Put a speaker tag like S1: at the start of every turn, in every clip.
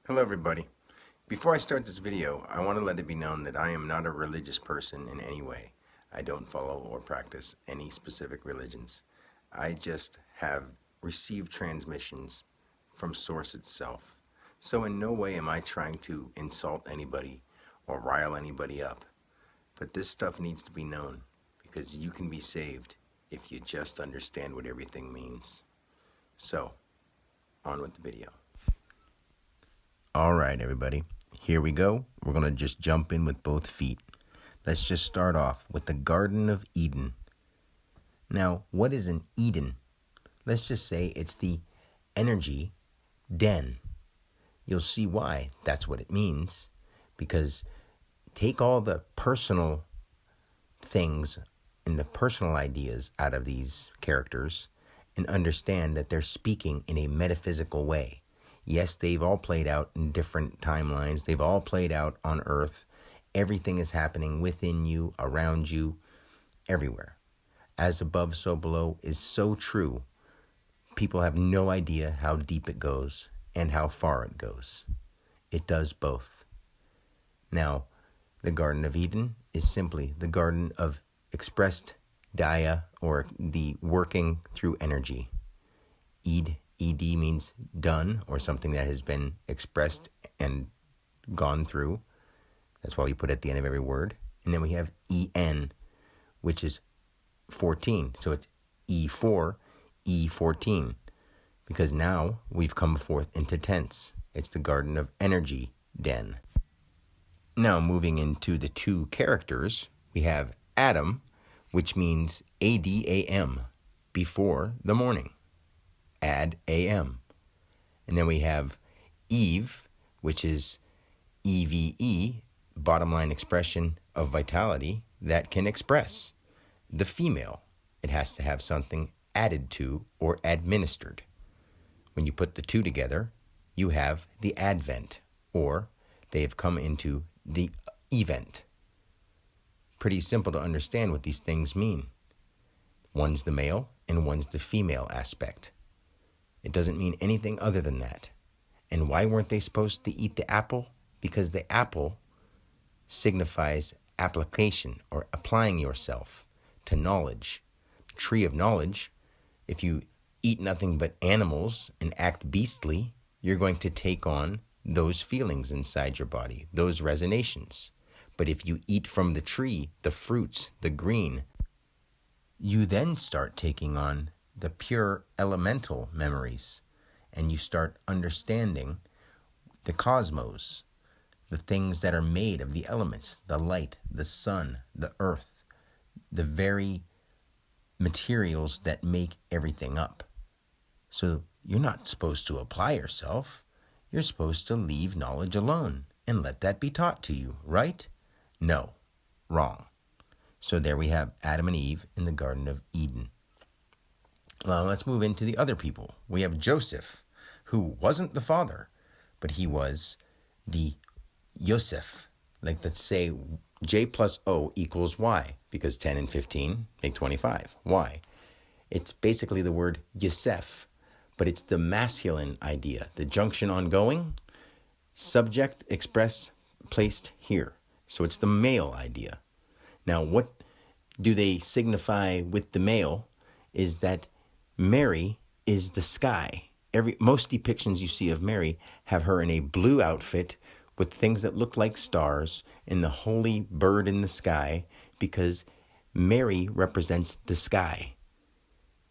S1: Hello everybody. Before I start this video, I want to let it be known that I am not a religious person in any way. I don't follow or practice any specific religions. I just have received transmissions from Source itself. So in no way am I trying to insult anybody or rile anybody up. But this stuff needs to be known because you can be saved if you just understand what everything means. So, on with the video. All right, everybody. Here we go. We're going to just jump in with both feet. Let's just start off with the Garden of Eden. Now, what is an Eden? Let's just say it's the energy den. You'll see why that's what it means. Because take all the personal things and the personal ideas out of these characters and understand that they're speaking in a metaphysical way. Yes, they've all played out in different timelines. They've all played out on Earth. Everything is happening within you, around you, everywhere. As above, so below is so true. People have no idea how deep it goes and how far it goes. It does both. Now, the Garden of Eden is simply the garden of expressed Daya, or the working through energy. ED means done, or something that has been expressed and gone through. That's why we put it at the end of every word. And then we have EN, which is 14. So it's E4, E14. Because now we've come forth into tense. It's the Garden of Energy Den. Now moving into the two characters, we have Adam, which means ADAM, before the morning. Add AM. And then we have Eve, which is EVE, bottom line expression of vitality that can express. The female, it has to have something added to or administered. When you put the two together, you have the advent, or they have come into the event. Pretty simple to understand what these things mean. One's the male and one's the female aspect. It doesn't mean anything other than that. And why weren't they supposed to eat the apple? Because the apple signifies application, or applying yourself to knowledge. The tree of knowledge, if you eat nothing but animals and act beastly, you're going to take on those feelings inside your body, those resonations. But if you eat from the tree, the fruits, the green, you then start taking on the pure elemental memories, and you start understanding the cosmos, the things that are made of the elements, the light, the sun, the earth, the very materials that make everything up. So you're not supposed to apply yourself. You're supposed to leave knowledge alone and let that be taught to you, right? No, wrong. So there we have Adam and Eve in the Garden of Eden. Let's move into the other people. We have Joseph, who wasn't the father, but he was the Yosef. Like, let's say J plus O equals Y, because 10 and 15 make 25. Why? It's basically the word Yosef, but it's the masculine idea. The junction ongoing, subject, express, placed here. So it's the male idea. Now, what do they signify with the male is that Mary is the sky. Most depictions you see of Mary have her in a blue outfit with things that look like stars and the holy bird in the sky, because Mary represents the sky,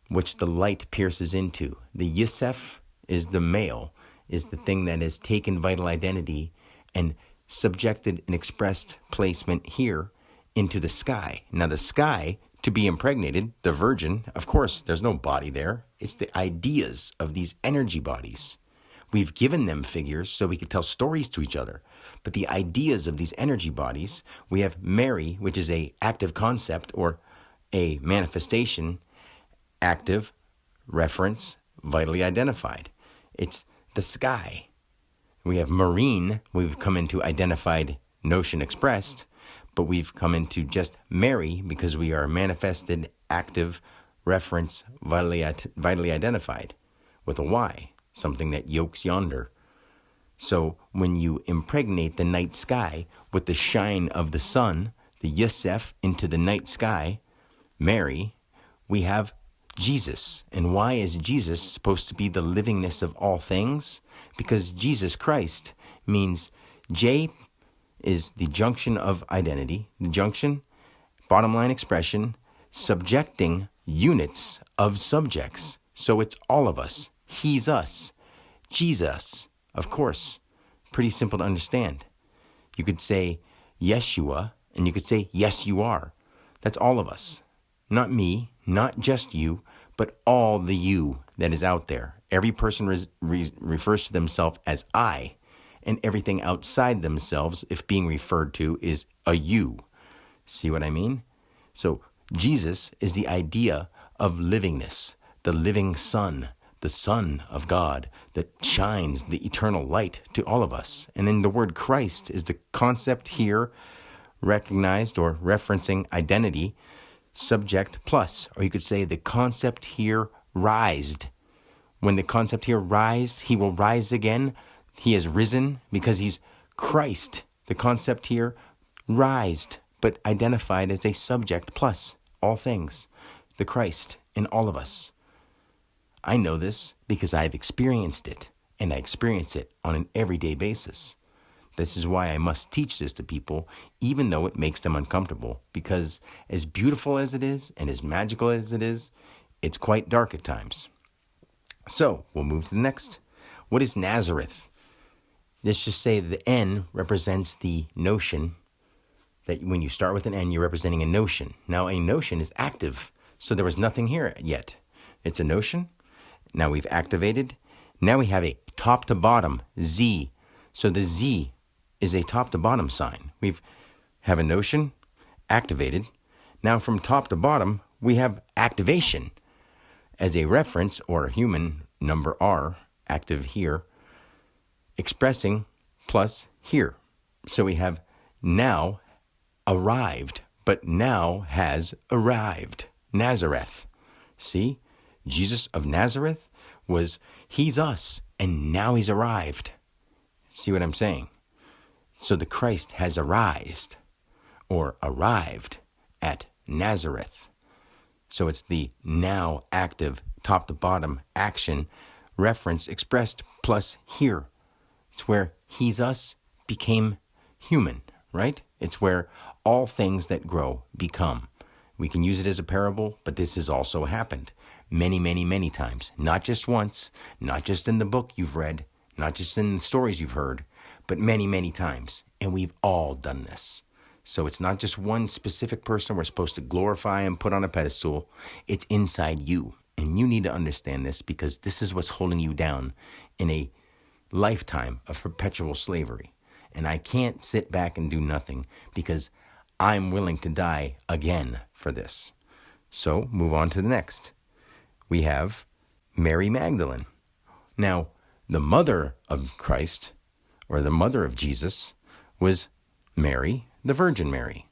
S1: which the light pierces into. The Yosef is the male, is the thing that has taken vital identity and subjected an expressed placement here into the sky. Now the sky, to be impregnated, the virgin, of course, there's no body there. It's the ideas of these energy bodies. We've given them figures so we could tell stories to each other. But the ideas of these energy bodies, we have Mary, which is a active concept or a manifestation, active, reference, vitally identified. It's the sky. We have marine, we've come into identified, notion expressed, but we've come into just Mary because we are manifested, active, reference, vitally identified with a Y, something that yokes yonder. So when you impregnate the night sky with the shine of the sun, the Yosef into the night sky, Mary, we have Jesus. And why is Jesus supposed to be the livingness of all things? Because Jesus Christ means J is the junction of identity, the junction, bottom line expression, subjecting units of subjects. So it's all of us. He's us. Jesus, of course. Pretty simple to understand. You could say Yeshua, and you could say yes, you are. That's all of us. Not me, not just you, but all the you that is out there. Every person refers to themselves as I, and everything outside themselves, if being referred to, is a you. See what I mean? So Jesus is the idea of livingness, the living Son, the Son of God that shines the eternal light to all of us. And then the word Christ is the concept here recognized or referencing identity, subject plus, or you could say the concept here rised. When the concept here rised, he will rise again. He has risen because he's Christ. The concept here rised, but identified as a subject plus all things, the Christ in all of us. I know this because I've experienced it, and I experience it on an everyday basis. This is why I must teach this to people, even though it makes them uncomfortable, because as beautiful as it is and as magical as it is, it's quite dark at times. So we'll move to the next. What is Nazareth? Let's just say the N represents the notion that when you start with an N, you're representing a notion. Now, a notion is active, so there was nothing here yet. It's a notion. Now we've activated. Now we have a top to bottom, Z. So the Z is a top to bottom sign. We have a notion, activated. Now from top to bottom, we have activation as a reference or a human number R, active here, expressing plus here. So we have now arrived, but now has arrived. Nazareth. See? Jesus of Nazareth he's us, and now he's arrived. See what I'm saying? So the Christ has arrived at Nazareth. So it's the now active, top to bottom action reference expressed plus here. It's where he's us became human, right? It's where all things that grow become. We can use it as a parable, but this has also happened many, many, many times. Not just once, not just in the book you've read, not just in the stories you've heard, but many, many times. And we've all done this. So it's not just one specific person we're supposed to glorify and put on a pedestal. It's inside you. And you need to understand this because this is what's holding you down in a lifetime of perpetual slavery. And I can't sit back and do nothing because I'm willing to die again for this. So move on to the next. We have Mary Magdalene. Now, the mother of Christ, or the mother of Jesus, was Mary, the Virgin Mary.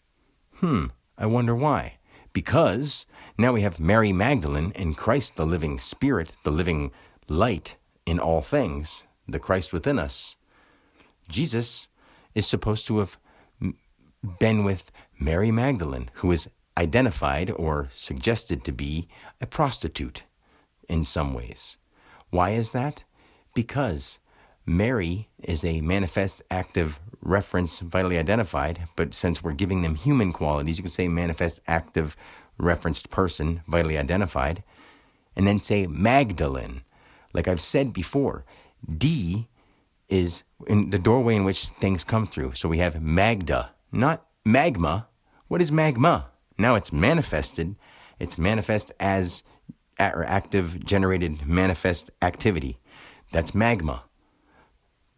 S1: I wonder why. Because now we have Mary Magdalene and Christ, the living Spirit, the living light in all things, the Christ within us. Jesus is supposed to have been with Mary Magdalene, who is identified or suggested to be a prostitute in some ways. Why is that? Because Mary is a manifest active reference, vitally identified, but since we're giving them human qualities, you could say manifest active referenced person, vitally identified, and then say Magdalene. Like I've said before, D is in the doorway in which things come through. So we have Magda, not magma. What is magma? Now it's manifested. It's manifest as or active generated manifest activity. That's magma.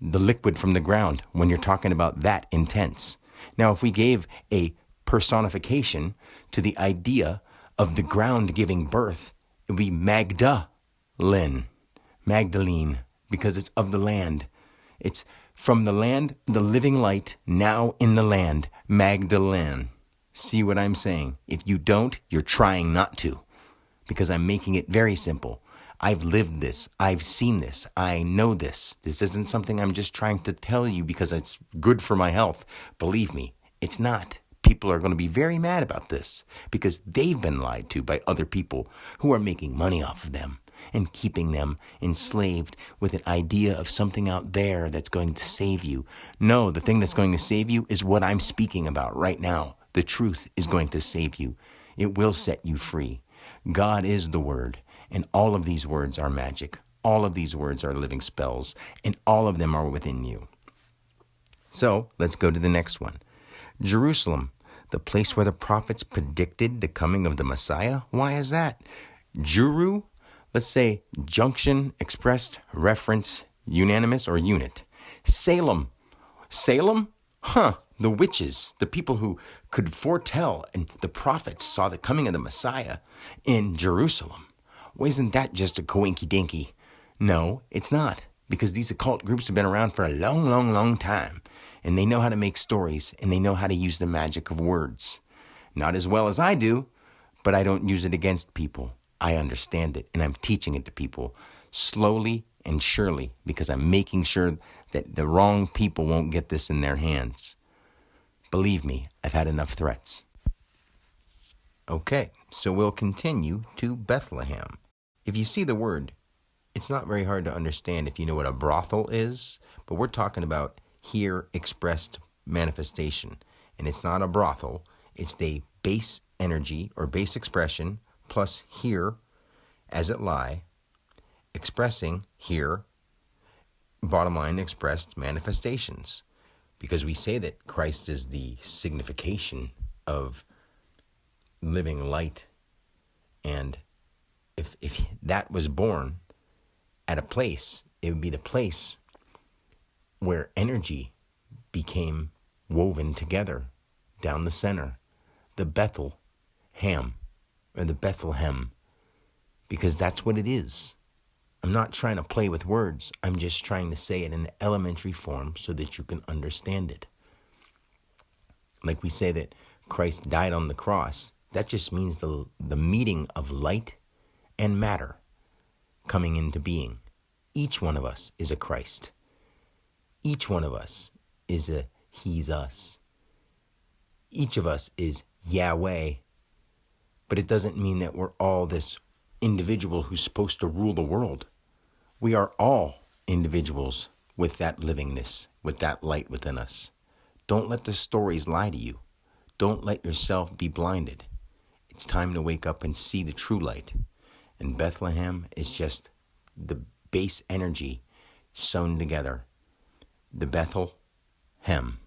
S1: The liquid from the ground when you're talking about that intense. Now, if we gave a personification to the idea of the ground giving birth, it would be Magdalene, because it's of the land. It's from the land, the living light, now in the land, Magdalene. See what I'm saying? If you don't, you're trying not to, because I'm making it very simple. I've lived this. I've seen this. I know this. This isn't something I'm just trying to tell you because it's good for my health. Believe me, it's not. People are going to be very mad about this because they've been lied to by other people who are making money off of them and keeping them enslaved with an idea of something out there that's going to save you. No, the thing that's going to save you is what I'm speaking about right now. The truth is going to save you. It will set you free. God is the Word, and all of these words are magic. All of these words are living spells, and all of them are within you. So let's go to the next one. Jerusalem, the place where the prophets predicted the coming of the Messiah. Why is that? Juru, let's say junction, expressed, reference, unanimous, or unit. Salem. Salem? The witches, the people who could foretell, and the prophets saw the coming of the Messiah in Jerusalem. Well, isn't that just a coinky-dinky? No, it's not, because these occult groups have been around for a long, long, long time, and they know how to make stories, and they know how to use the magic of words. Not as well as I do, but I don't use it against people. I understand it, and I'm teaching it to people slowly and surely, because I'm making sure that the wrong people won't get this in their hands. Believe me, I've had enough threats. Okay, so we'll continue to Bethlehem. If you see the word, it's not very hard to understand if you know what a brothel is, but we're talking about here expressed manifestation. And it's not a brothel, it's the base energy or base expression plus here as it lie, expressing here, bottom line, expressed manifestations. Because we say that Christ is the signification of living light. And if that was born at a place, it would be the place where energy became woven together down the center. The Bethlehem, or the Bethlehem, because that's what it is. I'm not trying to play with words. I'm just trying to say it in elementary form so that you can understand it. Like we say that Christ died on the cross, that just means the meeting of light and matter coming into being. Each one of us is a Christ. Each one of us is a He's us. Each of us is Yahweh, but it doesn't mean that we're all this individual who's supposed to rule the world. We are all individuals with that livingness, with that light within us. Don't let the stories lie to you. Don't let yourself be blinded. It's time to wake up and see the true light. And Bethlehem is just the base energy sewn together. The Bethlehem.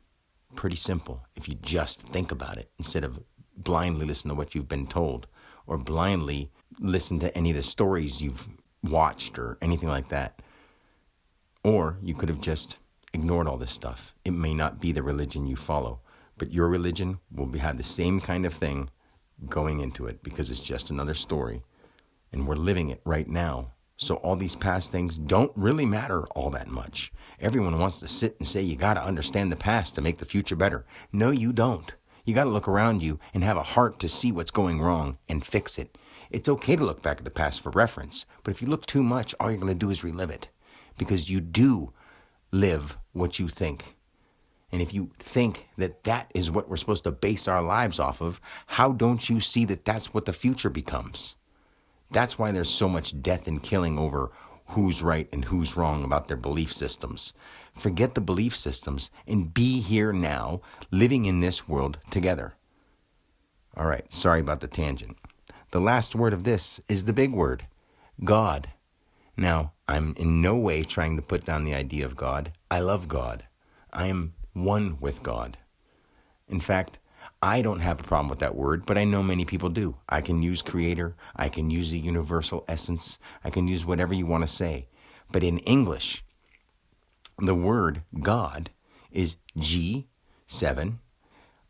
S1: Pretty simple if you just think about it instead of blindly listen to what you've been told or blindly listen to any of the stories you've watched or anything like that. Or you could have just ignored all this stuff. It may not be the religion you follow, but your religion will have the same kind of thing going into it because it's just another story. And we're living it right now. So all these past things don't really matter all that much. Everyone wants to sit and say you got to understand the past to make the future better. No, you don't. You got to look around you and have a heart to see what's going wrong and fix it. It's okay to look back at the past for reference, but if you look too much, all you're going to do is relive it because you do live what you think. And if you think that that is what we're supposed to base our lives off of, how don't you see that that's what the future becomes? That's why there's so much death and killing over who's right and who's wrong about their belief systems. Forget the belief systems and be here now, living in this world together. All right, sorry about the tangent. The last word of this is the big word, God. Now, I'm in no way trying to put down the idea of God. I love God. I am one with God. In fact, I don't have a problem with that word, but I know many people do. I can use creator. I can use a universal essence. I can use whatever you want to say. But in English, the word God is G, 7,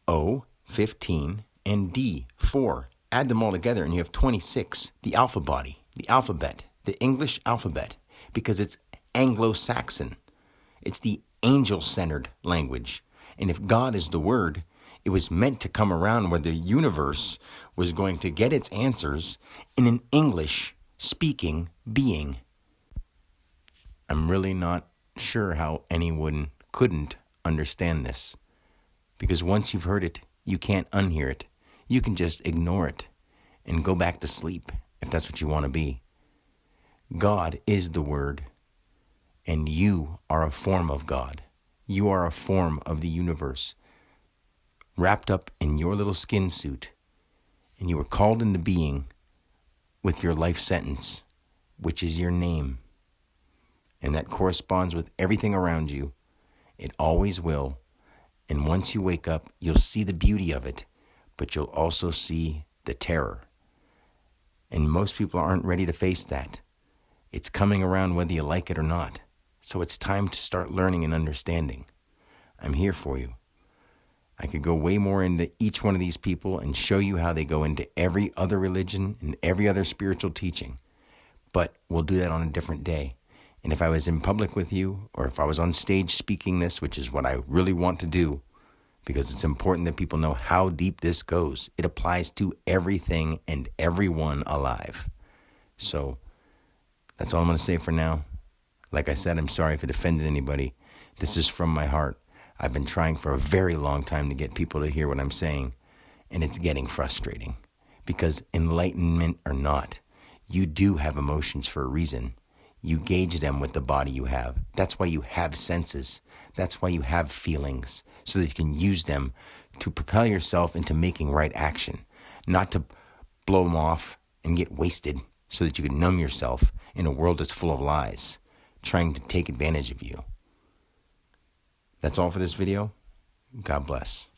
S1: O, 15, and D, 4. Add them all together and you have 26, the alphabet, the English alphabet, because it's Anglo-Saxon. It's the angel-centered language. And if God is the word, it was meant to come around where the universe was going to get its answers in an English speaking being. I'm really not sure how anyone couldn't understand this. Because once you've heard it, you can't unhear it. You can just ignore it and go back to sleep if that's what you want to be. God is the Word, and you are a form of God. You are a form of the universe, wrapped up in your little skin suit, and you were called into being with your life sentence, which is your name. And that corresponds with everything around you. It always will. And once you wake up, you'll see the beauty of it, but you'll also see the terror. And most people aren't ready to face that. It's coming around whether you like it or not. So it's time to start learning and understanding. I'm here for you. I could go way more into each one of these people and show you how they go into every other religion and every other spiritual teaching. But we'll do that on a different day. And if I was in public with you, or if I was on stage speaking this, which is what I really want to do, because it's important that people know how deep this goes. It applies to everything and everyone alive. So that's all I'm going to say for now. Like I said, I'm sorry if it offended anybody. This is from my heart. I've been trying for a very long time to get people to hear what I'm saying, and it's getting frustrating. Because enlightenment or not, you do have emotions for a reason. You gauge them with the body you have. That's why you have senses. That's why you have feelings, so that you can use them to propel yourself into making right action, not to blow them off and get wasted so that you can numb yourself in a world that's full of lies, trying to take advantage of you. That's all for this video. God bless.